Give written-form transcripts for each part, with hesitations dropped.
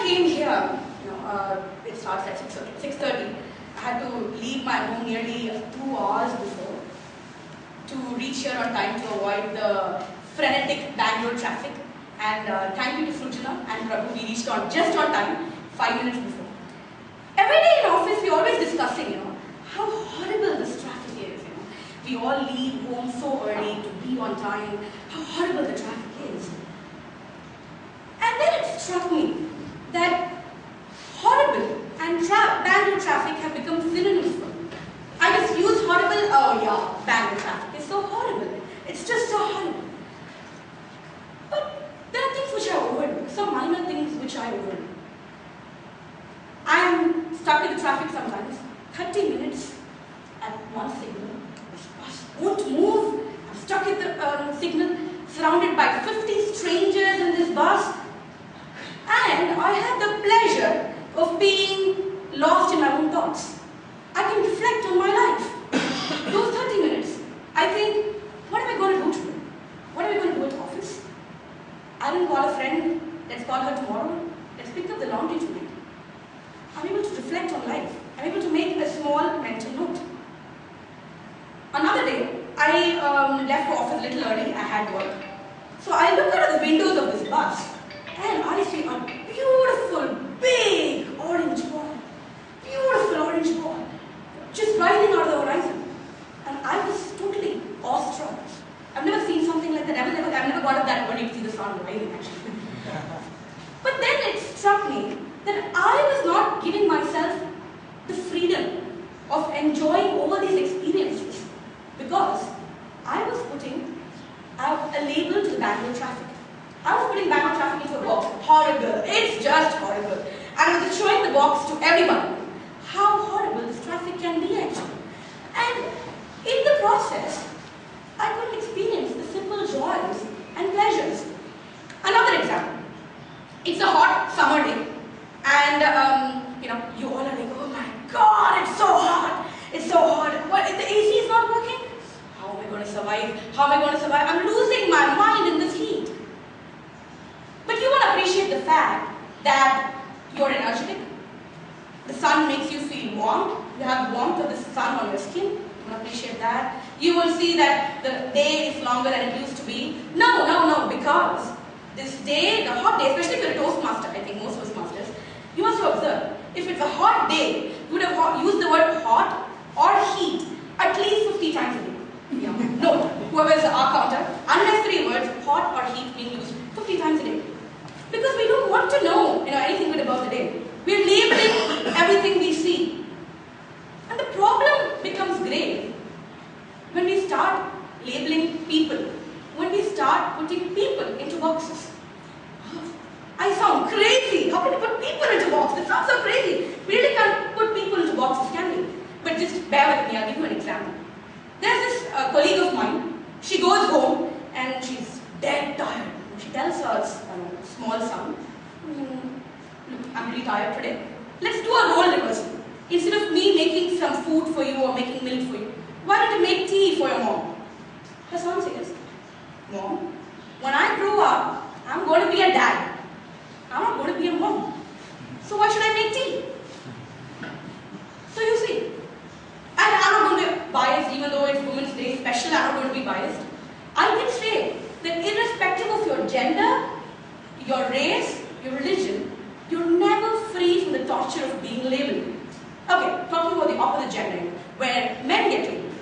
came here, it starts at 6:30. I had to leave my home nearly 2 hours before to reach here on time to avoid the frenetic Bangalore traffic. And thank you to Sujana and Prabhu, we reached just on time, 5 minutes before. Every day in office, we're always discussing, how horrible this traffic is. We all leave home so early to be on time. How horrible the traffic is. And then it struck me that horrible and Bangalore traffic have become synonyms for me. I just use horrible, oh yeah, Bangalore traffic is so horrible. It's just so horrible. But there are things which I overlook, some minor things which I overlook. I am stuck in the traffic sometimes, 30 minutes at one signal. This bus won't move. I'm stuck at the signal, surrounded by 50 strangers in this bus. And I have the pleasure of being lost in my own thoughts. I can reflect on my life. Those 30 minutes, I think, what am I going to do today? What am I going to do at office? I didn't call a friend, let's call her tomorrow. Let's pick up the laundry tonight. I'm able to reflect on life. I'm able to make a small mental note. Another day, I left for office a little early. I had work. So I look out of the windows of this bus and I see a beautiful, big orange ball. Beautiful orange ball. Just rising out of the horizon. And I was totally awestruck. I've never seen something like that. I've never got up that early to see the sun rising actually. But then it struck me that I was not giving myself the freedom of enjoying all these experiences because I was putting a label to the Bangalore traffic. I was putting Bangalore traffic into a box. Horrible. It's just horrible. And I was showing the box to everyone. How horrible this traffic can be actually. And in the process, I couldn't experience the simple joys and pleasures. Another example. It's a hot summer day. And, you all are like, oh my God, it's so hot. It's so hot. What, if the AC is not working? How am I going to survive? How am I going to survive? I'm losing my mind in this heat. But you will appreciate the fact that you're energetic. The sun makes you feel warm. You have warmth of the sun on your skin. You will appreciate that. You will see that the day is longer than it used to be. No, because this day, the hot day, especially if you're a Toastmaster, I think most Toastmasters, you must observe, if it's a hot day, you would have used the word hot or heat at least 50 times a day. Yeah. Note, whoever is our counter, unnecessary words, hot or heat being used 50 times a day. Because we don't want to know anything good about the day. We're labeling everything we see. And the problem becomes grave when we start labeling people, when we start putting people into boxes. I sound crazy. How can you put people into boxes? It sounds so crazy. We really can't put people into boxes, can we? But just bear with me, I'll give you an example. There's this colleague of mine. She goes home and she's dead tired. She tells her small son, look, I'm really tired today. Let's do a role reversal. Instead of me making some food for you or making milk for you, why don't you make tea for your mom? Her son says, Mom, when I grow up, I'm going to be a dad. I'm not going to be a mom. So why should I make tea? So you see, and I'm not going to be biased even though it's Women's Day special, I'm not going to be biased. I can say that irrespective of your gender, your race, your religion, you're never free from the torture of being labeled. Okay, talking about the opposite gender, where men get labeled.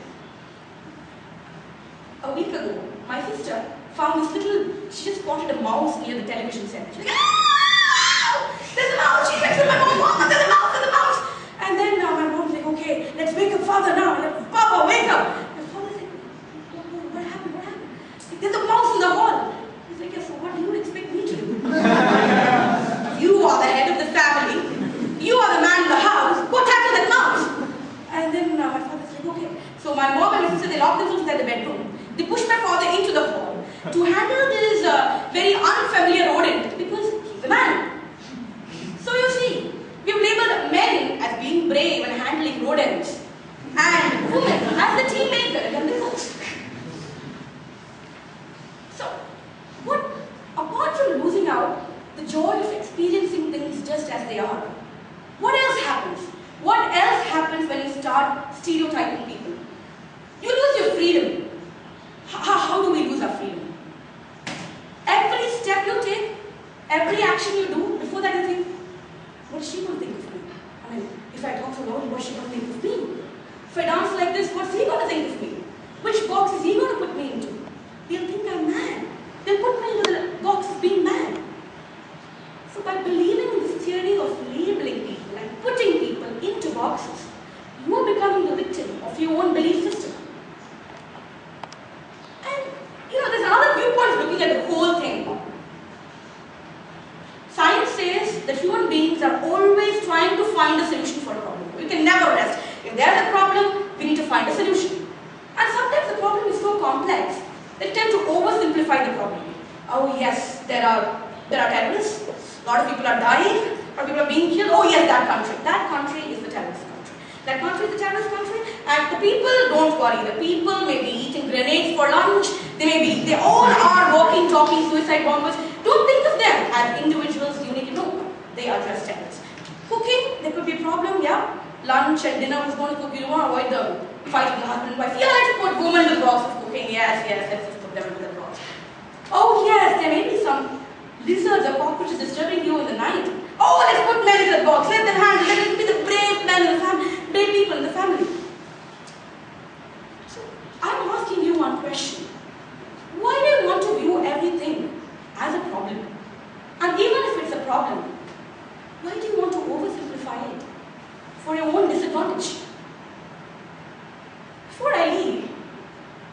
A week ago, my sister found this she just spotted a mouse near the television set. She's like, ah! There's a mouse! She texted my mom, there's a mouse! And then my mom's like, okay, let's wake up father now. Like, Papa, wake up! And father's like, what happened? Like, there's a mouse in the hall. He's like, yes, so what do you expect me to do? You are the head of the family. You are the man in the house. Go tackle that mouse. And then my father's like, okay. So my mom and my sister, they locked themselves inside the bedroom. They pushed my father into the hall to handle this very unfamiliar rodent because he's a man. So you see, we've labeled men as being brave and handling rodents and women as the tea maker and the cooks. So, apart from losing out The joy of experiencing things just as they are. What else happens? What else happens when you start stereotyping people? You lose your freedom. How do we lose our freedom? Every step you take, every action you do, before that you think, what is she going to think of me? I mean, if I talk so loud, what's she going to think of me? If I dance like this, what's he going to think of me? Which box is he going to put me into? They'll think I'm mad. They'll put me into the box of being mad. So by believing in this theory of labeling people and putting people into boxes, you are becoming the victim of your own belief system. And, there's another viewpoint looking at the whole thing. Science says that human beings are always trying to find a solution for a problem. We can never rest. If there's a problem, we need to find a solution. And sometimes the problem is so complex that we tend to oversimplify the problem. Oh yes, there are terrorists. A lot of people are dying. A lot of people are being killed. Oh yes, that country. That country is the terrorist country. That country is the terrorist country. And the people, don't worry. The people may be eating grenades for lunch. They all are walking, talking, suicide bombers. Don't think of them as individuals you need to know. They are just terrorists. Cooking, there could be a problem, yeah. Lunch and dinner was going to cook. You want to avoid the fight with the husband and wife. Yeah, let's put women in the box of cooking. Yes, let's just put them into the box. Oh yes, there may be some lizards or cockroaches disturbing you in the night. Oh, let's put men in the box. Let them handle. Let them be the brave men in the family, brave people in the family. So, I'm asking you one question. Why do you want to view everything as a problem? And even if it's a problem, why do you want to oversimplify it for your own disadvantage? Before I leave,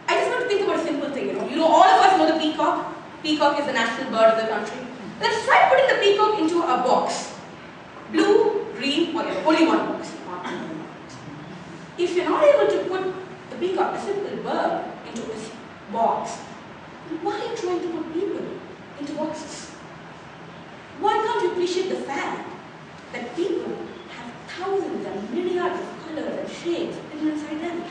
I just want to think about a simple thing. All of us know the peacock. Peacock is the national bird of the country. Let's try putting the peacock into a box. Blue, green, or only one box. If you're not able to put the peacock, a simple bird, into this box, why are you trying to put people into boxes? Why can't you appreciate the fact that people have thousands and myriads of colors and shades hidden inside them?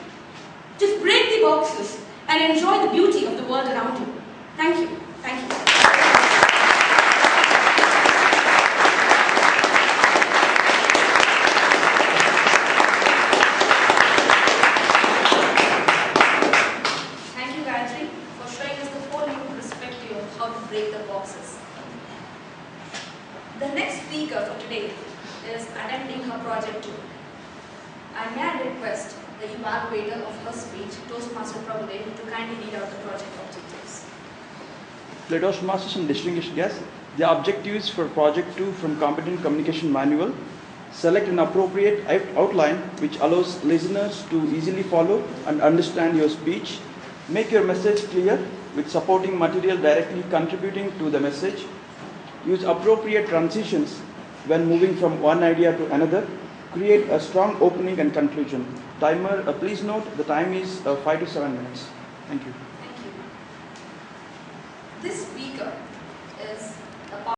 Just break the boxes and enjoy the beauty of the world around you. Thank you. Thank you. Thank you, Gayatri, for showing us the whole new perspective of how to break the boxes. The next speaker for today is attending her project too. And may I request the evaluator of her speech, Toastmaster Prabhudev, to kindly read out the project objectives. The Toastmasters and distinguished guests, the objectives for Project 2 from Competent Communication Manual: select an appropriate outline which allows listeners to easily follow and understand your speech. Make your message clear with supporting material directly contributing to the message. Use appropriate transitions when moving from one idea to another. Create a strong opening and conclusion. Timer, please note the time is 5 to 7 minutes. Thank you.